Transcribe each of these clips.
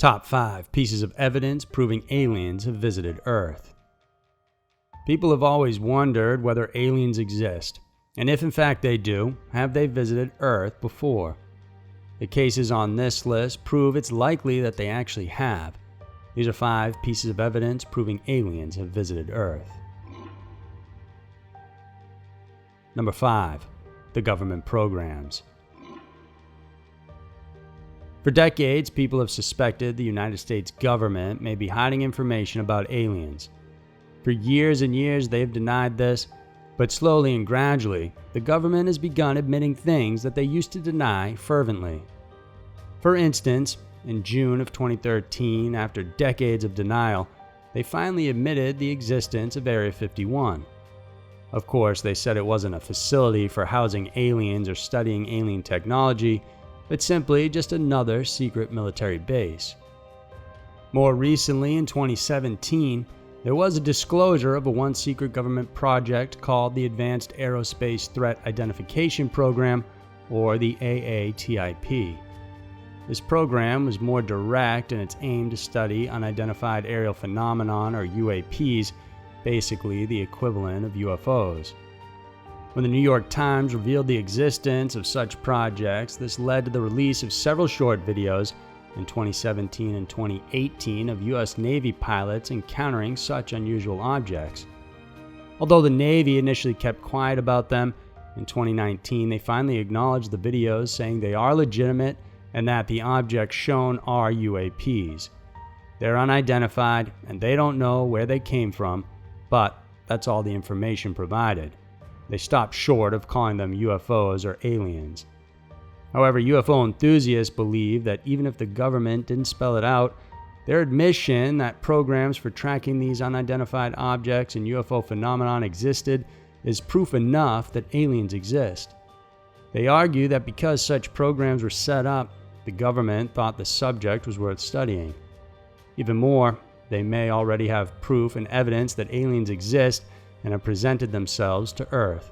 Top 5 pieces of evidence proving aliens have visited Earth. People have always wondered whether aliens exist, and if in fact they do, have they visited Earth before? The cases on this list prove it's likely that they actually have. These are 5 pieces of evidence proving aliens have visited Earth. Number 5. The government programs. For decades, people have suspected the United States government may be hiding information about aliens. For years and years, they have denied this, but slowly and gradually, the government has begun admitting things that they used to deny fervently. For instance, in June of 2013, after decades of denial, they finally admitted the existence of Area 51. Of course, they said it wasn't a facility for housing aliens or studying alien technology, but simply just another secret military base. More recently, in 2017, there was a disclosure of a once secret government project called the Advanced Aerospace Threat Identification Program, or the AATIP. This program was more direct in its aim to study unidentified aerial phenomenon, or UAPs, basically the equivalent of UFOs. When the New York Times revealed the existence of such projects, this led to the release of several short videos in 2017 and 2018 of U.S. Navy pilots encountering such unusual objects. Although the Navy initially kept quiet about them, in 2019 they finally acknowledged the videos, saying they are legitimate and that the objects shown are UAPs. They're unidentified and they don't know where they came from, but that's all the information provided. They stopped short of calling them UFOs or aliens. However, UFO enthusiasts believe that even if the government didn't spell it out, their admission that programs for tracking these unidentified objects and UFO phenomenon existed is proof enough that aliens exist. They argue that because such programs were set up, the government thought the subject was worth studying. Even more, they may already have proof and evidence that aliens exist and have presented themselves to Earth.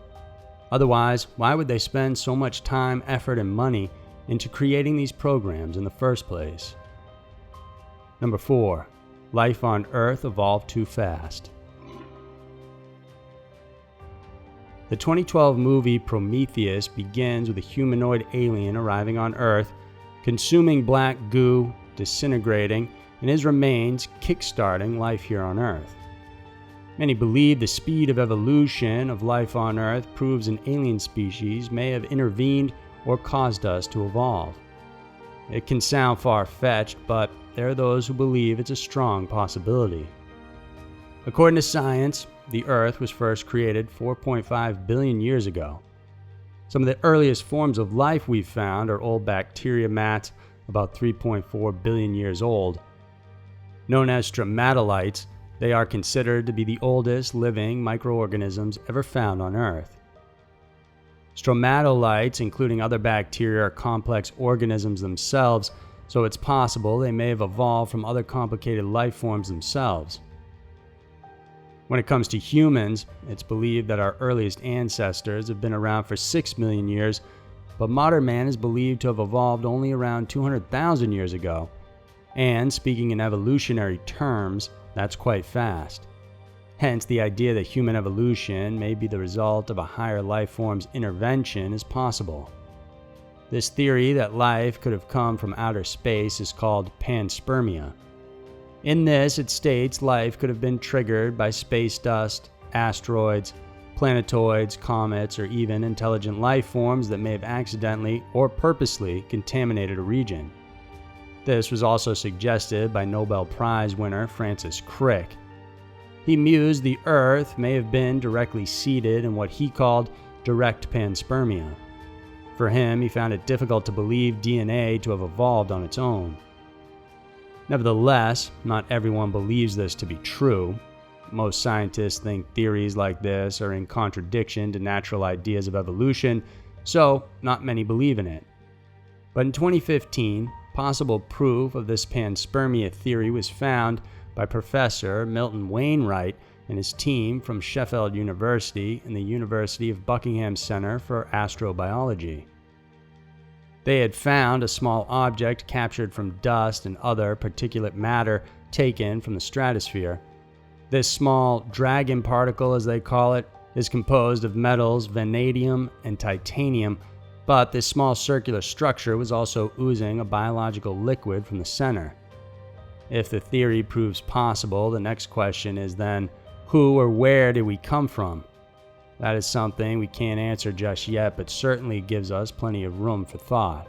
Otherwise, why would they spend so much time, effort, and money into creating these programs in the first place? Number 4. Life on Earth evolved too fast. The 2012 movie Prometheus begins with a humanoid alien arriving on Earth, consuming black goo, disintegrating, and his remains kickstarting life here on Earth. Many believe the speed of evolution of life on Earth proves an alien species may have intervened or caused us to evolve. It can sound far-fetched, but there are those who believe it's a strong possibility. According to science, the Earth was first created 4.5 billion years ago. Some of the earliest forms of life we've found are old bacteria mats about 3.4 billion years old. Known as stromatolites, they are considered to be the oldest living microorganisms ever found on Earth. Stromatolites, including other bacteria, are complex organisms themselves, so it's possible they may have evolved from other complicated life forms themselves. When it comes to humans, it's believed that our earliest ancestors have been around for 6 million years, but modern man is believed to have evolved only around 200,000 years ago. And speaking in evolutionary terms, that's quite fast. Hence, the idea that human evolution may be the result of a higher life form's intervention is possible. This theory that life could have come from outer space is called panspermia. In this, it states life could have been triggered by space dust, asteroids, planetoids, comets, or even intelligent life forms that may have accidentally or purposely contaminated a region. This was also suggested by Nobel Prize winner Francis Crick. He mused the Earth may have been directly seeded in what he called direct panspermia. For him, he found it difficult to believe DNA to have evolved on its own. Nevertheless, not everyone believes this to be true. Most scientists think theories like this are in contradiction to natural ideas of evolution, so not many believe in it. But in 2015, possible proof of this panspermia theory was found by Professor Milton Wainwright and his team from Sheffield University and the University of Buckingham Center for Astrobiology. They had found a small object captured from dust and other particulate matter taken from the stratosphere. This small dragon particle, as they call it, is composed of metals vanadium and titanium, but this small circular structure was also oozing a biological liquid from the center. If the theory proves possible, the next question is then, who or where did we come from? That is something we can't answer just yet, but certainly gives us plenty of room for thought.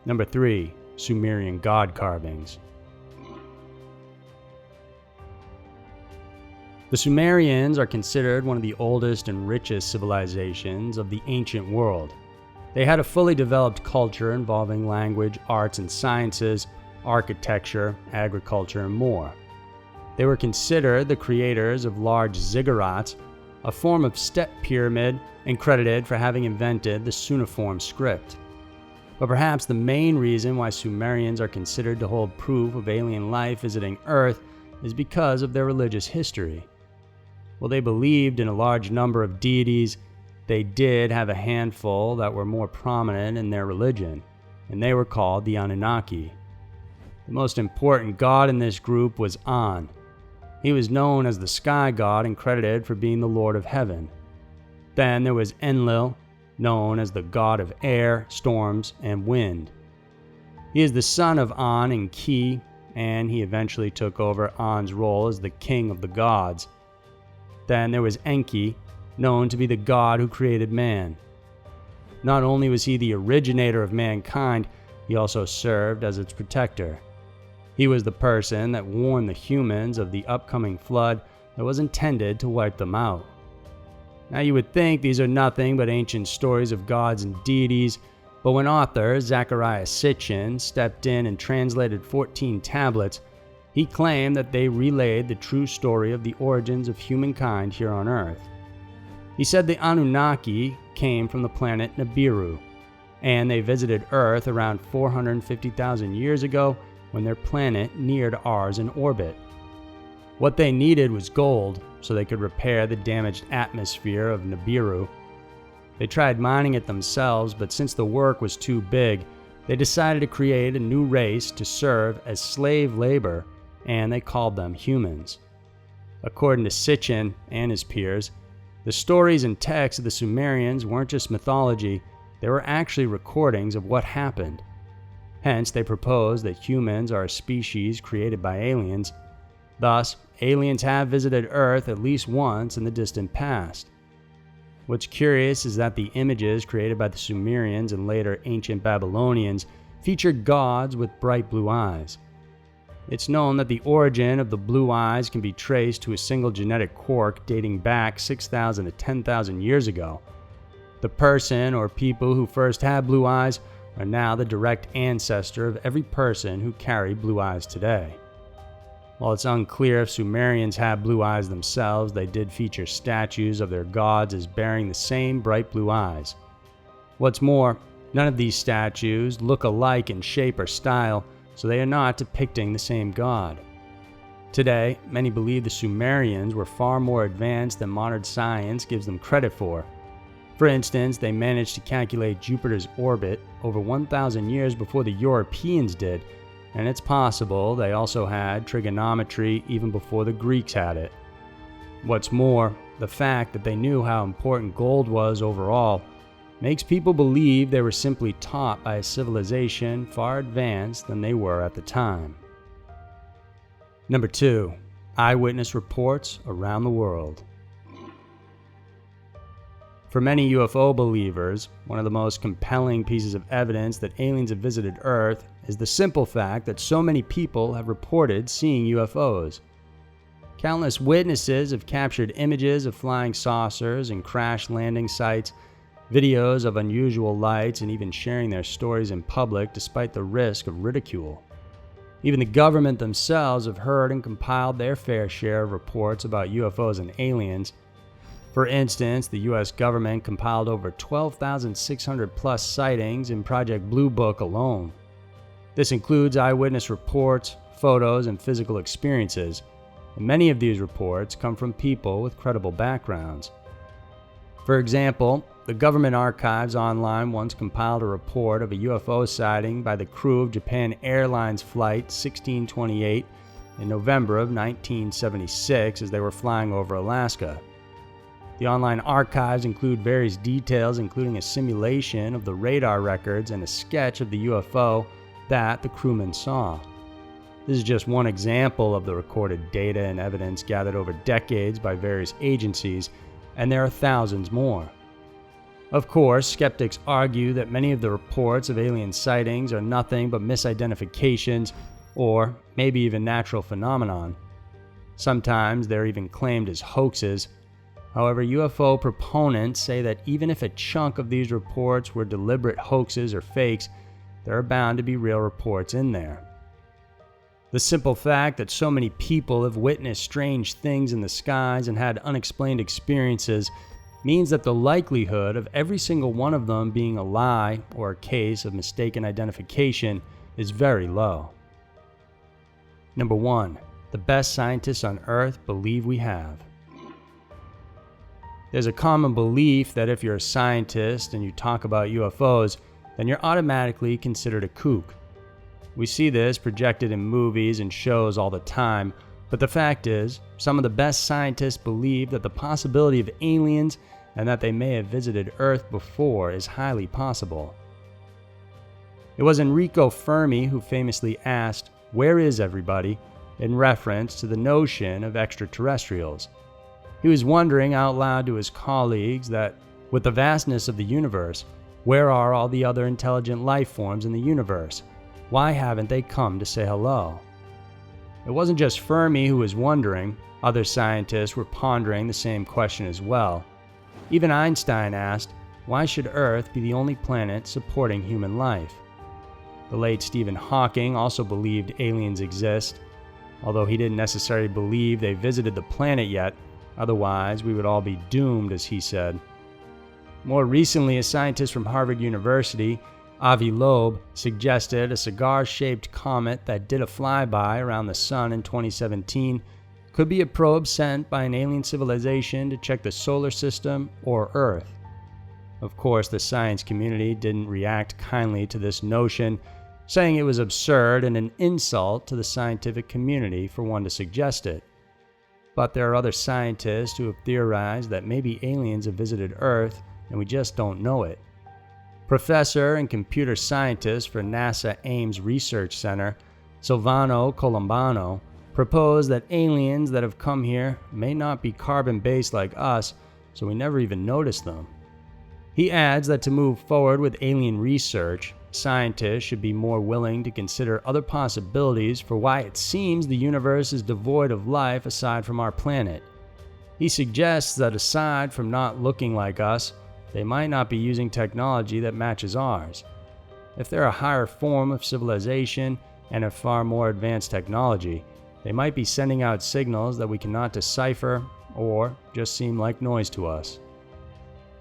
Number 3. Sumerian God Carvings. The Sumerians are considered one of the oldest and richest civilizations of the ancient world. They had a fully developed culture involving language, arts and sciences, architecture, agriculture, and more. They were considered the creators of large ziggurats, a form of step pyramid, and credited for having invented the cuneiform script. But perhaps the main reason why Sumerians are considered to hold proof of alien life visiting Earth is because of their religious history. While they believed in a large number of deities, they did have a handful that were more prominent in their religion, and they were called the Anunnaki. The most important god in this group was An. He was known as the sky god and credited for being the lord of heaven. Then there was Enlil, known as the god of air, storms, and wind. He is the son of An and Ki, and he eventually took over An's role as the king of the gods. Then there was Enki, known to be the god who created man. Not only was he the originator of mankind, he also served as its protector. He was the person that warned the humans of the upcoming flood that was intended to wipe them out. Now you would think these are nothing but ancient stories of gods and deities, but when author Zecharia Sitchin stepped in and translated 14 tablets, he claimed that they relayed the true story of the origins of humankind here on Earth. He said the Anunnaki came from the planet Nibiru, and they visited Earth around 450,000 years ago when their planet neared ours in orbit. What they needed was gold, so they could repair the damaged atmosphere of Nibiru. They tried mining it themselves, but since the work was too big, they decided to create a new race to serve as slave labor, and they called them humans. According to Sitchin and his peers, the stories and texts of the Sumerians weren't just mythology, they were actually recordings of what happened. Hence, they proposed that humans are a species created by aliens. Thus, aliens have visited Earth at least once in the distant past. What's curious is that the images created by the Sumerians and later ancient Babylonians featured gods with bright blue eyes. It's known that the origin of the blue eyes can be traced to a single genetic quirk dating back 6,000 to 10,000 years ago. The person or people who first had blue eyes are now the direct ancestor of every person who carry blue eyes today. While it's unclear if Sumerians had blue eyes themselves, they did feature statues of their gods as bearing the same bright blue eyes. What's more, none of these statues look alike in shape or style, so they are not depicting the same god. Today, many believe the Sumerians were far more advanced than modern science gives them credit for. For instance, they managed to calculate Jupiter's orbit over 1,000 years before the Europeans did, and it's possible they also had trigonometry even before the Greeks had it. What's more, the fact that they knew how important gold was overall makes people believe they were simply taught by a civilization far advanced than they were at the time. Number 2. Eyewitness reports around the world. For many UFO believers, one of the most compelling pieces of evidence that aliens have visited Earth is the simple fact that so many people have reported seeing UFOs. Countless witnesses have captured images of flying saucers and crash landing sites, videos of unusual lights, and even sharing their stories in public despite the risk of ridicule. Even the government themselves have heard and compiled their fair share of reports about UFOs and aliens. For instance, the US government compiled over 12,600 plus sightings in Project Blue Book alone. This includes eyewitness reports, photos, and physical experiences, and many of these reports come from people with credible backgrounds. For example, the government archives online once compiled a report of a UFO sighting by the crew of Japan Airlines Flight 1628 in November of 1976 as they were flying over Alaska. The online archives include various details, including a simulation of the radar records and a sketch of the UFO that the crewmen saw. This is just one example of the recorded data and evidence gathered over decades by various agencies, and there are thousands more. Of course, skeptics argue that many of the reports of alien sightings are nothing but misidentifications or maybe even natural phenomenon. Sometimes they're even claimed as hoaxes. However, UFO proponents say that even if a chunk of these reports were deliberate hoaxes or fakes, there are bound to be real reports in there. The simple fact that so many people have witnessed strange things in the skies and had unexplained experiences means that the likelihood of every single one of them being a lie or a case of mistaken identification is very low. Number 1. The best scientists on Earth believe we have. There's a common belief that if you're a scientist and you talk about UFOs, then you're automatically considered a kook. We see this projected in movies and shows all the time, but the fact is, some of the best scientists believe that the possibility of aliens and that they may have visited Earth before is highly possible. It was Enrico Fermi who famously asked, "Where is everybody?" in reference to the notion of extraterrestrials. He was wondering out loud to his colleagues that, with the vastness of the universe, where are all the other intelligent life forms in the universe? Why haven't they come to say hello? It wasn't just Fermi who was wondering. Other scientists were pondering the same question as well. Even Einstein asked, why should Earth be the only planet supporting human life? The late Stephen Hawking also believed aliens exist, although he didn't necessarily believe they visited the planet yet, otherwise we would all be doomed, as he said. More recently, a scientist from Harvard University, Avi Loeb, suggested a cigar-shaped comet that did a flyby around the sun in 2017 could be a probe sent by an alien civilization to check the solar system or Earth. Of course, the science community didn't react kindly to this notion, saying it was absurd and an insult to the scientific community for one to suggest it. But there are other scientists who have theorized that maybe aliens have visited Earth and we just don't know it. Professor and computer scientist for NASA Ames Research Center, Silvano Colombano, proposed that aliens that have come here may not be carbon-based like us, so we never even notice them. He adds that to move forward with alien research, scientists should be more willing to consider other possibilities for why it seems the universe is devoid of life aside from our planet. He suggests that aside from not looking like us, they might not be using technology that matches ours. If they're a higher form of civilization and have far more advanced technology, they might be sending out signals that we cannot decipher or just seem like noise to us.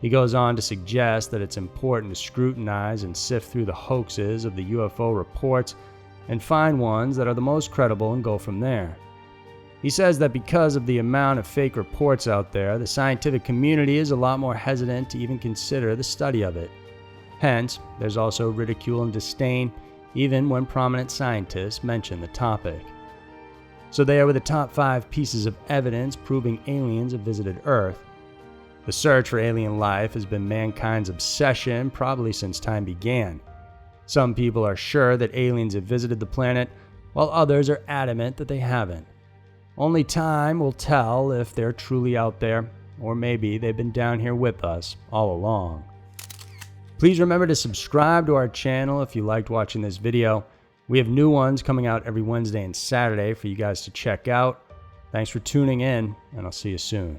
He goes on to suggest that it's important to scrutinize and sift through the hoaxes of the UFO reports and find ones that are the most credible and go from there. He says that because of the amount of fake reports out there, the scientific community is a lot more hesitant to even consider the study of it. Hence, there's also ridicule and disdain, even when prominent scientists mention the topic. So there were the top 5 pieces of evidence proving aliens have visited Earth. The search for alien life has been mankind's obsession probably since time began. Some people are sure that aliens have visited the planet, while others are adamant that they haven't. Only time will tell if they're truly out there, or maybe they've been down here with us all along. Please remember to subscribe to our channel if you liked watching this video. We have new ones coming out every Wednesday and Saturday for you guys to check out. Thanks for tuning in, and I'll see you soon.